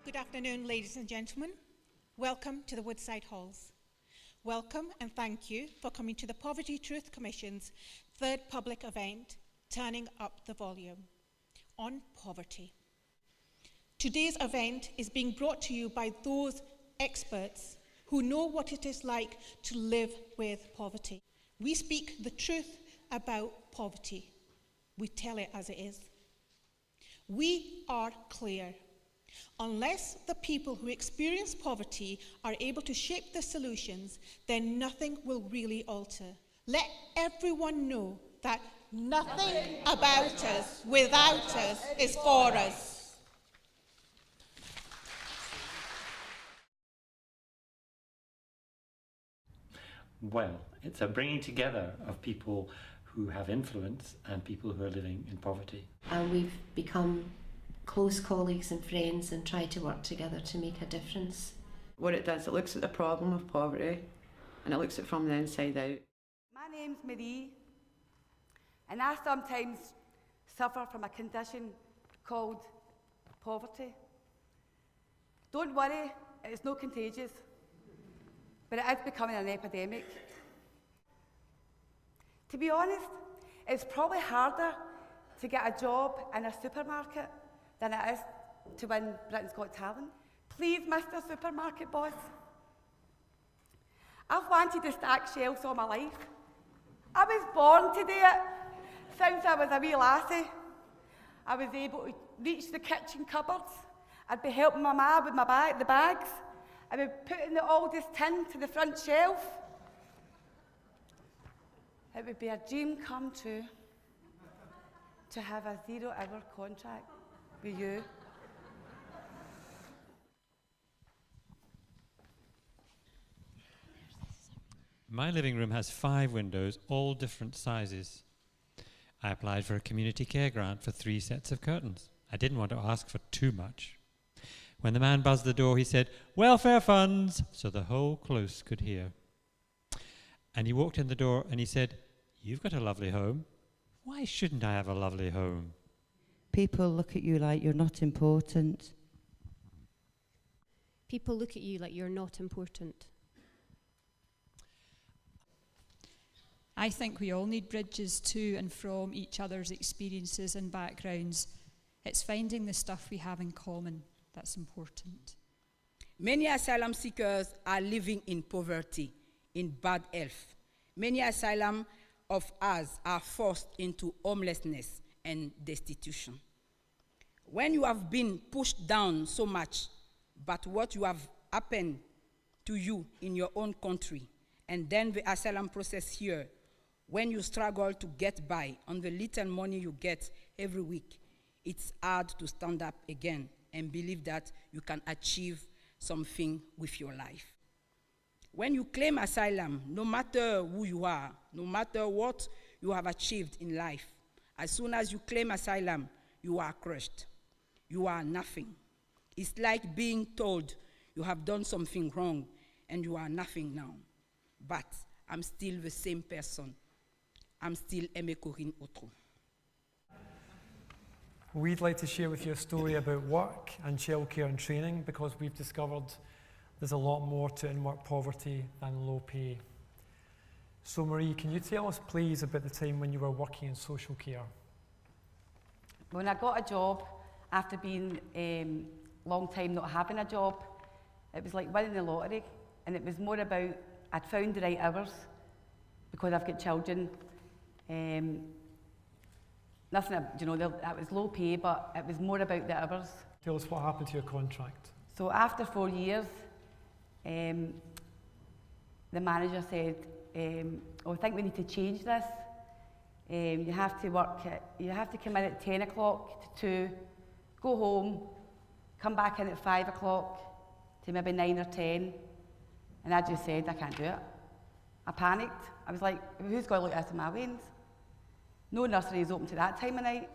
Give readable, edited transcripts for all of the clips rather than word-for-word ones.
Good afternoon, ladies and gentlemen. Welcome to the Woodside Halls. Welcome and thank you for coming to the Poverty Truth Commission's third public event, Turning Up the Volume, on poverty. Today's event is being brought to you by those experts who know what it is like to live with poverty. We speak the truth about poverty. We tell it as it is. We are clear. Unless the people who experience poverty are able to shape the solutions, then nothing will really alter. Let everyone know that nothing about us without us is for us. Well, it's a bringing together of people who have influence and people who are living in poverty. And we've become close colleagues and friends and try to work together to make a difference. What it does, it looks at the problem of poverty and it looks at it from the inside out. My name's Marie, and I sometimes suffer from a condition called poverty. Don't worry, it's not contagious, but it is becoming an epidemic. To be honest, it's probably harder to get a job in a supermarket than it is to win Britain's Got Talent. Please, Mr. Supermarket Boss. I've wanted to stack shelves all my life. I was born to do it. Since I was a wee lassie, I was able to reach the kitchen cupboards. I'd be helping my ma with the bags. I'd be putting the oldest tin to the front shelf. It would be a dream come true to have a 0-hour contract with you. My living room has 5 windows, all different sizes. I applied for a community care grant for 3 sets of curtains. I didn't want to ask for too much. When the man buzzed the door, he said, "Welfare funds," so the whole close could hear. And he walked in the door and he said, "You've got a lovely home. Why shouldn't I have a lovely home?" People look at you like you're not important. People look at you like you're not important. I think we all need bridges to and from each other's experiences and backgrounds. It's finding the stuff we have in common that's important. Many asylum seekers are living in poverty, in bad health. Many asylum of us are forced into homelessness and destitution. When you have been pushed down so much, but what you have happened to you in your own country, and then the asylum process here, when you struggle to get by on the little money you get every week, it's hard to stand up again and believe that you can achieve something with your life. When you claim asylum, no matter who you are, no matter what you have achieved in life, as soon as you claim asylum, you are crushed. You are nothing. It's like being told you have done something wrong and you are nothing now. But I'm still the same person. I'm still Aimé Corinne Autreau. We'd like to share with you a story about work and childcare and training, because we've discovered there's a lot more to in-work poverty than low pay. So Marie, can you tell us please about the time when you were working in social care? When I got a job, after being a long time not having a job, it was like winning the lottery, and it was more about I'd found the right hours because I've got children. Nothing, that was low pay, but it was more about the hours. Tell us what happened to your contract. So after 4 years, the manager said, I think we need to change this. You have to come in at 10 o'clock to 2, go home, come back in at 5 o'clock to maybe 9 or 10. And I just said, I can't do it. I panicked. I was like, who's going to look after my weans? No nursery is open to that time of night.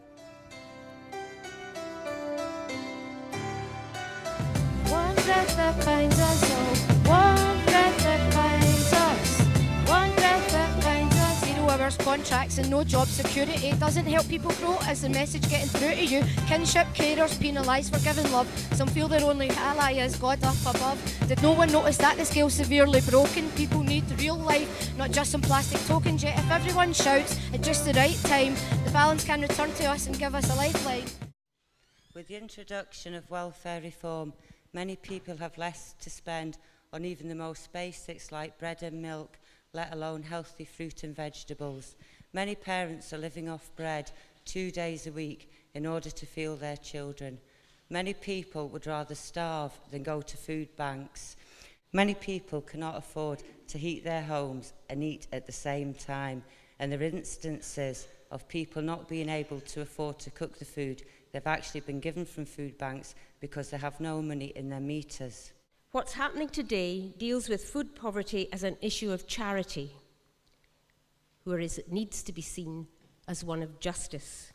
One breath that finds us all. One breath that finds us. One breath that finds us. 0 hours contracts and no job security doesn't help people grow. Is the message getting through to you? Kinship carers penalised for giving love. Some feel their only ally is God up above. Did no one notice that the scale's severely broken? People need real life, not just some plastic tokens. Yet if everyone shouts at just the right time, the balance can return to us and give us a lifeline. With the introduction of welfare reform, many people have less to spend on even the most basics like bread and milk, let alone healthy fruit and vegetables. Many parents are living off bread 2 days a week in order to feed their children. Many people would rather starve than go to food banks. Many people cannot afford to heat their homes and eat at the same time, and there are instances of people not being able to afford to cook the food they've actually been given from food banks because they have no money in their meters. What's happening today deals with food poverty as an issue of charity, whereas it needs to be seen as one of justice.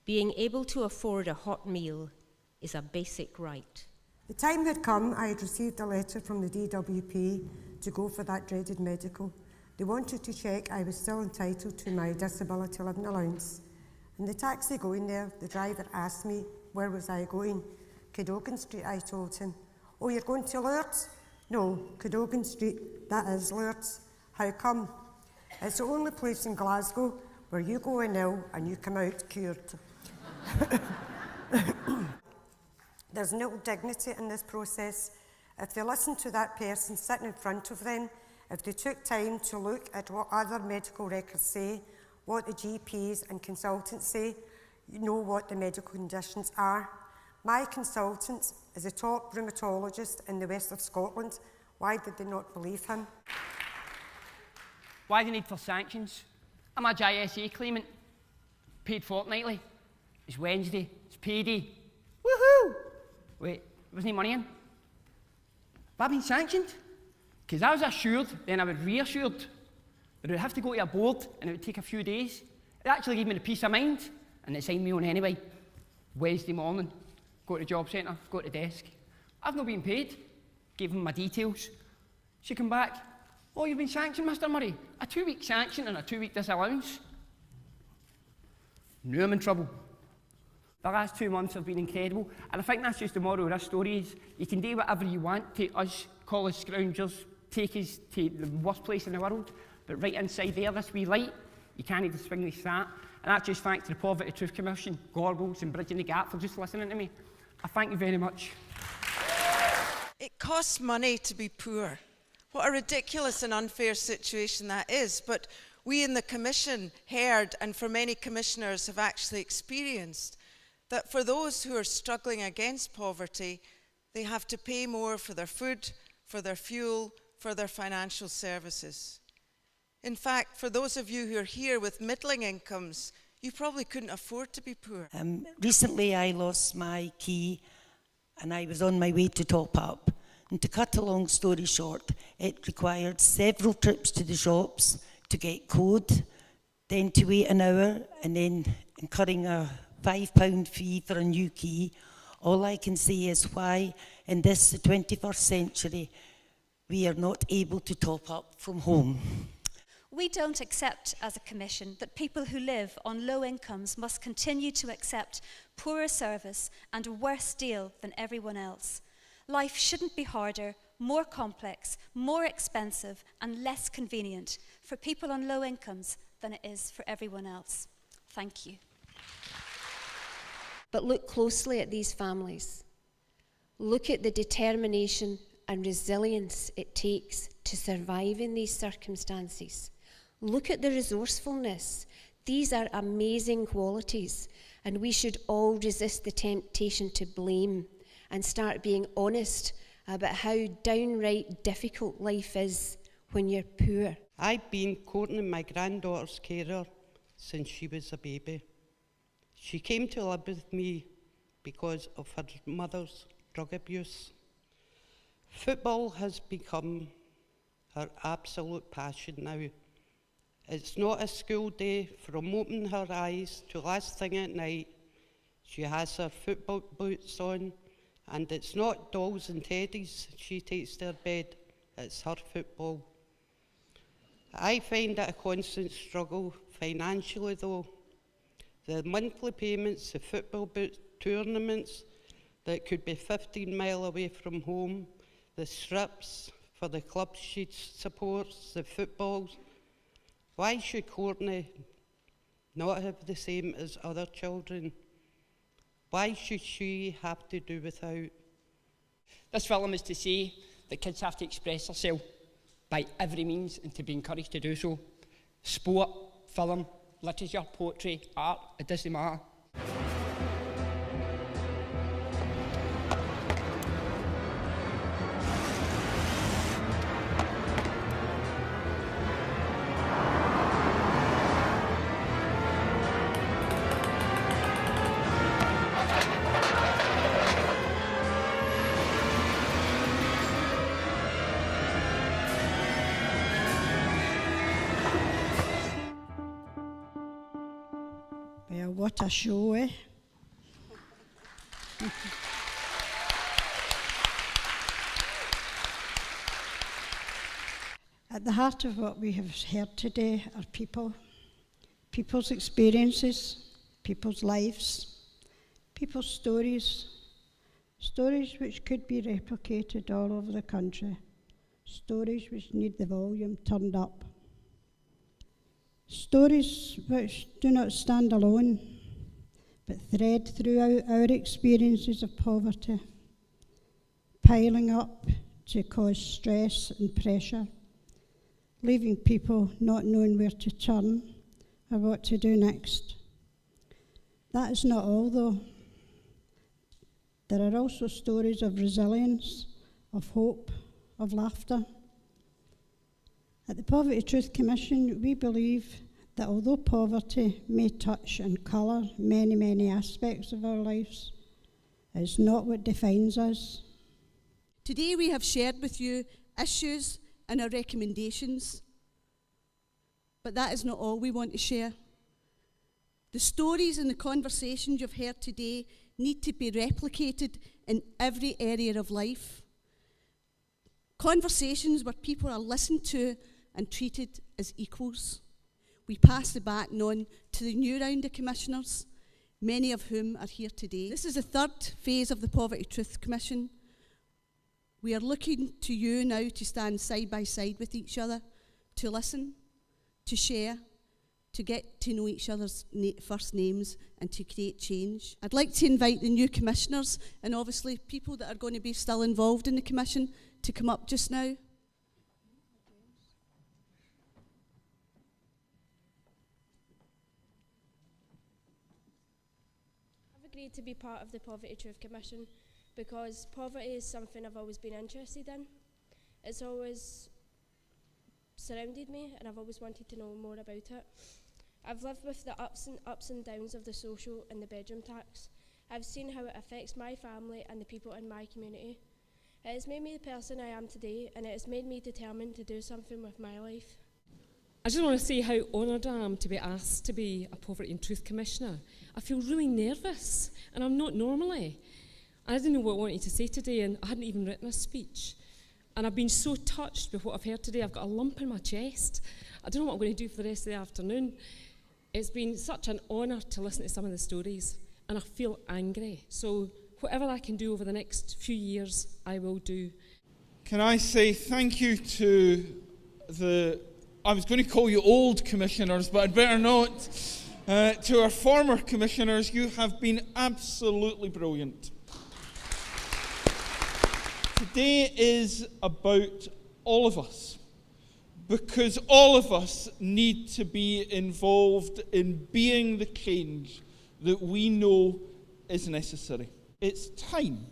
Being able to afford a hot meal is a basic right. The time had come. I had received a letter from the DWP to go for that dreaded medical. They wanted to check I was still entitled to my disability living allowance. In the taxi going there, the driver asked me where was I going. Cadogan Street, I told him. Oh, you're going to Lourdes? No, Cadogan Street, that is Lourdes. How come? It's the only place in Glasgow where you go in ill and you come out cured. There's no dignity in this process. If they listened to that person sitting in front of them, if they took time to look at what other medical records say, what the GPs and consultants say, you know what the medical conditions are. My consultant is a top rheumatologist in the west of Scotland. Why did they not believe him? Why the need for sanctions? I'm a JSA claimant, paid fortnightly. It's Wednesday, it's payday. Woohoo! Wait, wasn't any money in? Have I been sanctioned? Because I was assured, then I was reassured that I would have to go to a board and it would take a few days. It actually gave me the peace of mind and it signed me on anyway. Wednesday morning, go to the job centre, go to the desk. I've not been paid. Gave them my details. She came back, oh, you've been sanctioned, Mr. Murray. A 2-week sanction and a 2-week disallowance. Now I'm in trouble. The last 2 months have been incredible, and I think that's just the moral of this story is you can do whatever you want to us, call us scroungers, take us to the worst place in the world, but right inside there, this wee light, you can't even swing this that. And that's just thanks to the Poverty Truth Commission, Gorbals and Bridging the Gap for just listening to me. I thank you very much. It costs money to be poor. What a ridiculous and unfair situation that is. But we in the Commission heard, and for many commissioners have actually experienced, that for those who are struggling against poverty, they have to pay more for their food, for their fuel, for their financial services. In fact, for those of you who are here with middling incomes, you probably couldn't afford to be poor. Recently I lost my key and I was on my way to top up. And to cut a long story short, it required several trips to the shops to get code, then to wait an hour, and then incurring a £5 fee for a new key. All I can say is why in this, the 21st century, we are not able to top up from home. We don't accept as a Commission that people who live on low incomes must continue to accept poorer service and a worse deal than everyone else. Life shouldn't be harder, more complex, more expensive and less convenient for people on low incomes than it is for everyone else. Thank you. But look closely at these families. Look at the determination and resilience it takes to survive in these circumstances. Look at the resourcefulness. These are amazing qualities, and we should all resist the temptation to blame and start being honest about how downright difficult life is when you're poor. I've been courting my granddaughter's carer since she was a baby. She came to live with me because of her mother's drug abuse. Football has become her absolute passion now. It's not a school day. From opening her eyes to last thing at night, she has her football boots on, and it's not dolls and teddies she takes to her bed, it's her football. I find it a constant struggle financially though. The monthly payments, the football tournaments that could be 15 miles away from home, the strips for the clubs she supports, the footballs. Why should Courtney not have the same as other children? Why should she have to do without? This film is to say that kids have to express themselves by every means and to be encouraged to do so. Sport, film, literature, poetry, art, it doesn't matter. Well, what a show, eh? At the heart of what we have heard today are people, people's experiences, people's lives, people's stories, stories which could be replicated all over the country, stories which need the volume turned up. Stories which do not stand alone, but thread throughout our experiences of poverty, piling up to cause stress and pressure, leaving people not knowing where to turn or what to do next. That is not all, though. There are also stories of resilience, of hope, of laughter. At the Poverty Truth Commission, we believe that although poverty may touch and colour many, many aspects of our lives, it's not what defines us. Today we have shared with you issues and our recommendations, but that is not all we want to share. The stories and the conversations you've heard today need to be replicated in every area of life. Conversations where people are listened to and treated as equals. We pass the baton on to the new round of commissioners, many of whom are here today. This is the third phase of the Poverty Truth Commission. We are looking to you now to stand side by side with each other, to listen, to share, to get to know each other's first names and to create change. I'd like to invite the new commissioners and obviously people that are going to be still involved in the commission to come up just now. I've agreed to be part of the Poverty Truth Commission because poverty is something I've always been interested in. It's always surrounded me and I've always wanted to know more about it. I've lived with the ups and downs of the social and the bedroom tax. I've seen how it affects my family and the people in my community. It has made me the person I am today, and it has made me determined to do something with my life. I just want to say how honoured I am to be asked to be a Poverty and Truth Commissioner. I feel really nervous, and I'm not normally. I didn't know what I wanted to say today, and I hadn't even written a speech. And I've been so touched with what I've heard today. I've got a lump in my chest. I don't know what I'm going to do for the rest of the afternoon. It's been such an honour to listen to some of the stories, and I feel angry. So whatever I can do over the next few years, I will do. Can I say thank you to I was going to call you old commissioners, but I'd better not. To our former commissioners, you have been absolutely brilliant. Today is about all of us, because all of us need to be involved in being the change that we know is necessary. It's time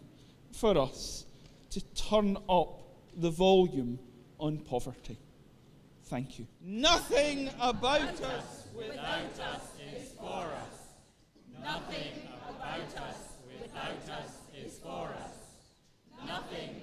for us to turn up the volume on poverty. Thank you. Nothing about us without us is for us. Nothing about us without us is for us. Nothing